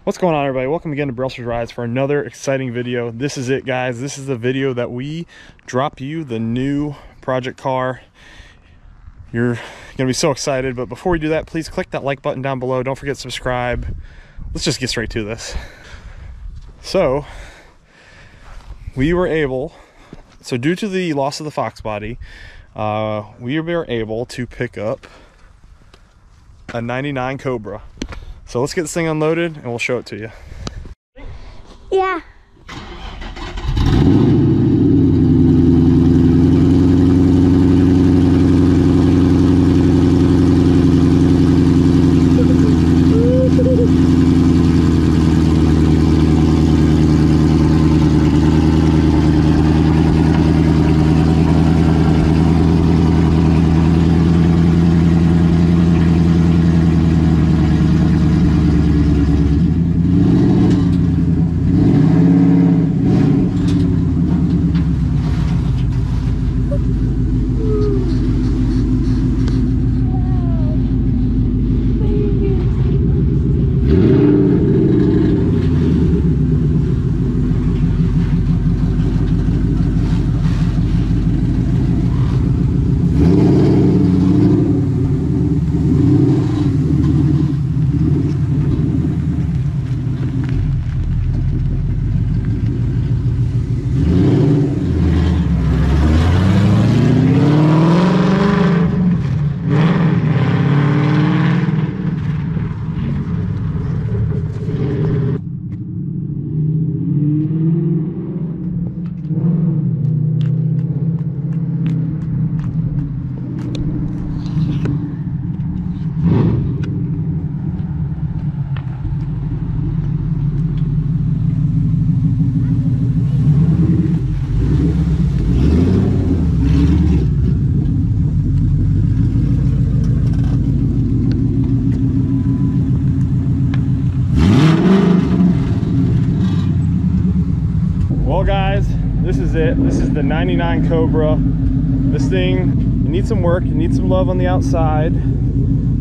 What's going on, everybody? Welcome again to Brelsers Rides for another exciting video. This is it, guys. This is the video that we drop you the new project car. You're gonna be so excited, but before we do that, please click that like button down below. Don't forget to subscribe. Let's just get straight to this. So we were able, due to the loss of the Fox body, we were able to pick up a 99 Cobra. So let's get this thing unloaded and we'll show it to you. Yeah. Well, guys, this is it. This is the 99 Cobra. This thing, it needs some work. It needs some love on the outside. You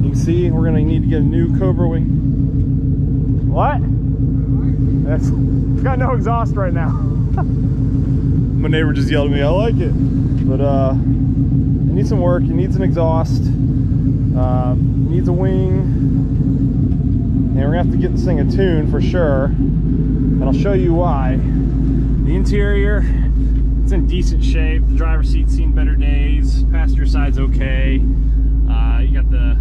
can see we're gonna need to get a new Cobra wing. What? It's got no exhaust right now. My neighbor just yelled at me, I like it. But it needs some work. It needs an exhaust. Needs a wing. And we're gonna have to get this thing attuned for sure. And I'll show you why. The interior, it's in decent shape. The driver's seat's seen better days. Passenger side's okay. You got the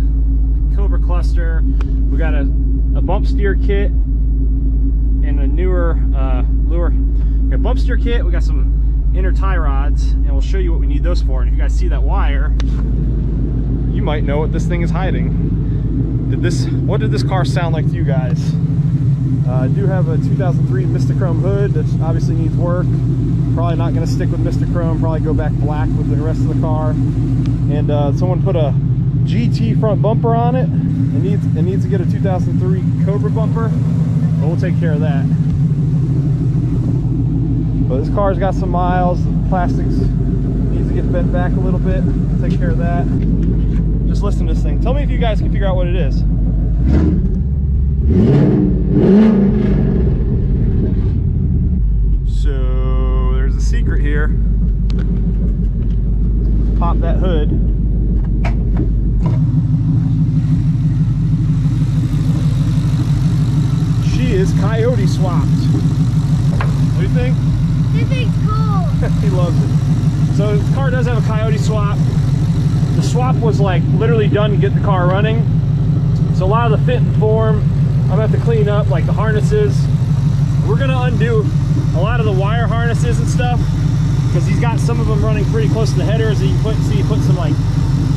Cobra cluster. We got a bump steer kit and a newer lure. We got a bump steer kit. We got some inner tie rods, and we'll show you what we need those for. And if you guys see that wire, you might know what this thing is hiding. What did this car sound like to you guys? I do have a 2003 Mistachrome hood that obviously needs work. Probably not going to stick with Mistachrome, probably go back black with the rest of the car. And someone put a GT front bumper on it. It needs to get a 2003 Cobra bumper, but we'll take care of that. But this car's got some miles. The plastics needs to get bent back a little bit. We'll take care of that. Just listen to this thing. Tell me if you guys can figure out what it is. So there's a secret here. Pop that hood. She is Coyote Swapped. What do you think? This thing's cool. He loves it. So the car does have a Coyote Swap. The swap was like literally done to get the car running. So a lot of the fit and form, I'm gonna have to clean up, like the harnesses. We're gonna undo a lot of the wire harnesses and stuff because he's got some of them running pretty close to the header, as you can see he put some like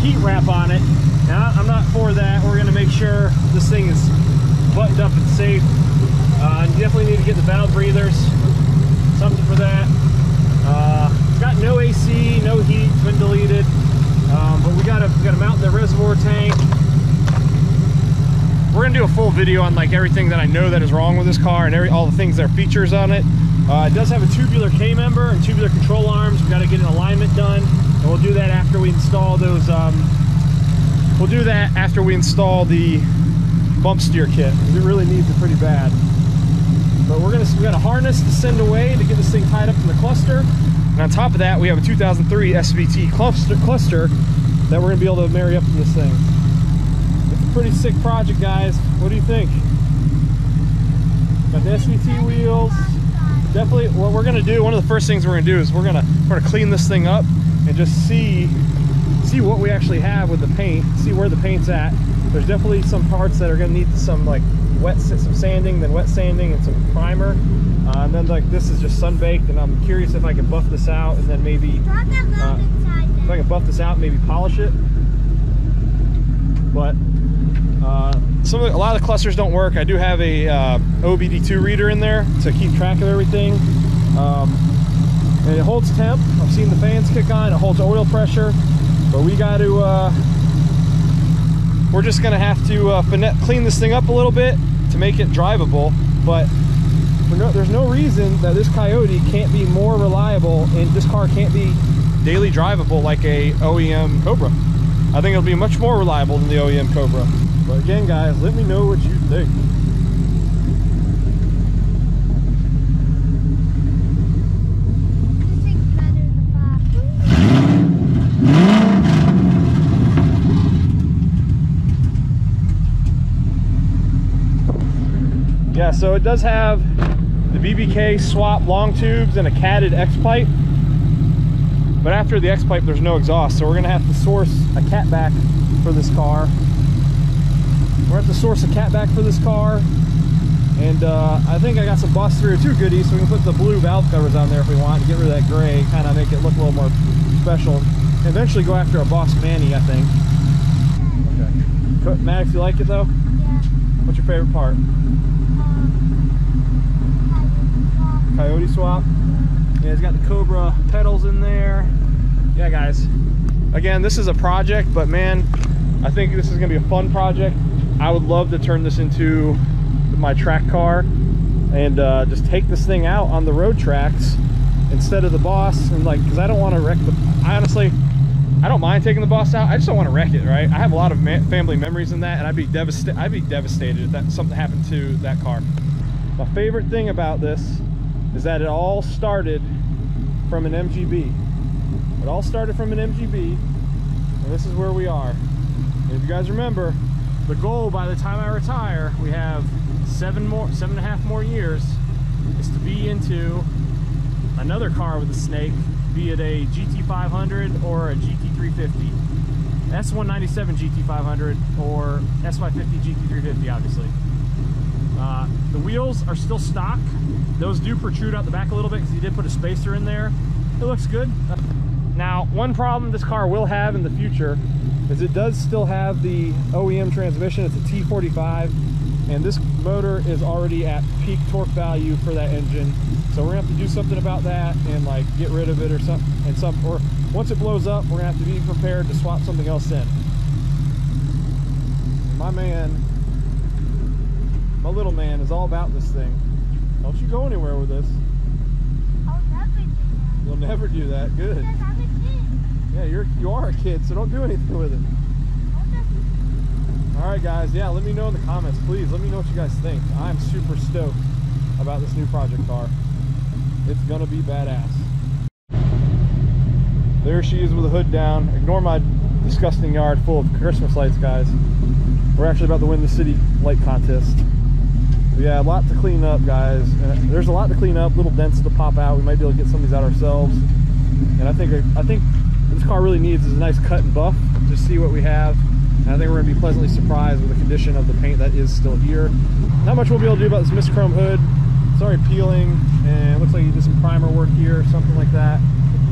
heat wrap on it. Now I'm not for that. We're gonna make sure this thing is buttoned up and safe. You definitely need to get the valve breathers, something for that. It's got no AC, no heat, it's been deleted. But we gotta mount the reservoir tank. We're gonna do a full video on like everything that I know that is wrong with this car and all the things that are features on it. It does have a tubular K-member and tubular control arms. We gotta get an alignment done, and we'll do that after we install those. We'll do that after we install the bump steer kit. It really needs it pretty bad. But we got a harness to send away to get this thing tied up in the cluster. And on top of that, we have a 2003 SVT cluster that we're gonna be able to marry up to this thing. It's a pretty sick project, guys. What do you think? Got the SVT wheels. Definitely what we're gonna do, one of the first things we're gonna do is we're gonna clean this thing up and just see what we actually have with the paint, see where the paint's at. There's definitely some parts that are gonna need some like some sanding, then wet sanding and some primer. And then like this is just sun baked, and I'm curious if I can buff this out and then maybe if I can buff this out, maybe polish it. But a lot of the clusters don't work. I do have a OBD2 reader in there to keep track of everything. And it holds temp. I've seen the fans kick on. It holds oil pressure. But we got to, we're just gonna have to clean this thing up a little bit to make it drivable. But there's no reason that this Coyote can't be more reliable, and this car can't be daily drivable like a OEM Cobra. I think it'll be much more reliable than the OEM Cobra. But again, guys, let me know what you think. Yeah, so it does have the BBK swap long tubes and a catted X-pipe. But after the X-pipe, there's no exhaust. So we're gonna have to source a catback for this car. We're gonna have to source a catback for this car. And I think I got some Boss 302 goodies, so we can put the blue valve covers on there if we want to get rid of that gray, kind of make it look a little more special. And eventually go after a Boss Manny, I think. Okay. Maddox, you like it though? Yeah. What's your favorite part? Coyote Swap. Yeah, it's got the Cobra pedals in there. Yeah, guys. Again, this is a project, but man, I think this is gonna be a fun project. I would love to turn this into my track car and just take this thing out on the road tracks instead of the Boss, and like, because I don't want to wreck the. I don't mind taking the Boss out. I just don't want to wreck it, right? I have a lot of family memories in that, and I'd be devastated if that something happened to that car. My favorite thing about this is that it all started from an MGB. It all started from an MGB, and this is where we are. And if you guys remember, the goal by the time I retire, we have 7.5 more years, is to be into another car with a snake, be it a GT500 or a GT350. S197 GT500 or SY50 GT350, obviously. The wheels are still stock. Those do protrude out the back a little bit because he did put a spacer in there. It looks good. Now, one problem this car will have in the future is it does still have the OEM transmission. It's a T45, and this motor is already at peak torque value for that engine. So we're gonna have to do something about that and like get rid of it or something. Or once it blows up, we're gonna have to be prepared to swap something else in. My man, my little man, is all about this thing. Don't you go anywhere with this. I'll never do that. You'll never do that. Good. Because I'm a kid. Yeah, you are a kid, so don't do anything with it. All right, guys. Yeah, let me know in the comments, please. Let me know what you guys think. I'm super stoked about this new project car. It's gonna be badass. There she is with the hood down. Ignore my disgusting yard full of Christmas lights, guys. We're actually about to win the city light contest. But yeah, a lot to clean up, guys. There's a lot to clean up, little dents to pop out. We might be able to get some of these out ourselves. And I think this car really needs is a nice cut and buff to see what we have. And I think we're gonna be pleasantly surprised with the condition of the paint that is still here. Not much we'll be able to do about this mist chrome hood. It's already peeling, and it looks like you did some primer work here or something like that.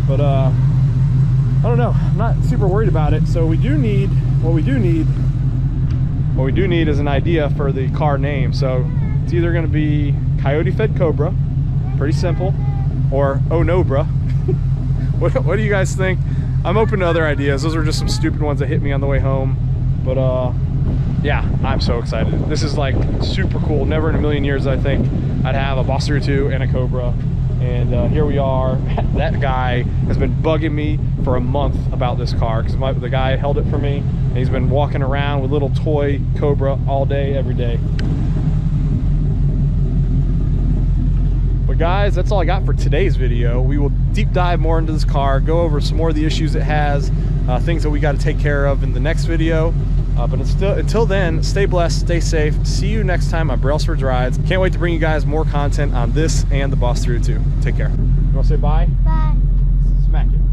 But I don't know. I'm not super worried about it. So what we do need is an idea for the car name. So it's either going to be Coyote Fed Cobra, pretty simple, or Oh No Bruh. What do you guys think? I'm open to other ideas. Those are just some stupid ones that hit me on the way home. But yeah, I'm so excited. This is like super cool. Never in a million years I think I'd have a Boss 302 and a Cobra. And here we are. That guy has been bugging me for a month about this car because the guy held it for me, and he's been walking around with little toy Cobra all day, every day. But guys, that's all I got for today's video. We will deep dive more into this car, go over some more of the issues it has, things that we got to take care of in the next video. But until then, stay blessed, stay safe. See you next time on Brailsford's Rides. Can't wait to bring you guys more content on this and the Boss 302. Take care. You want to say bye? Bye. Smack it.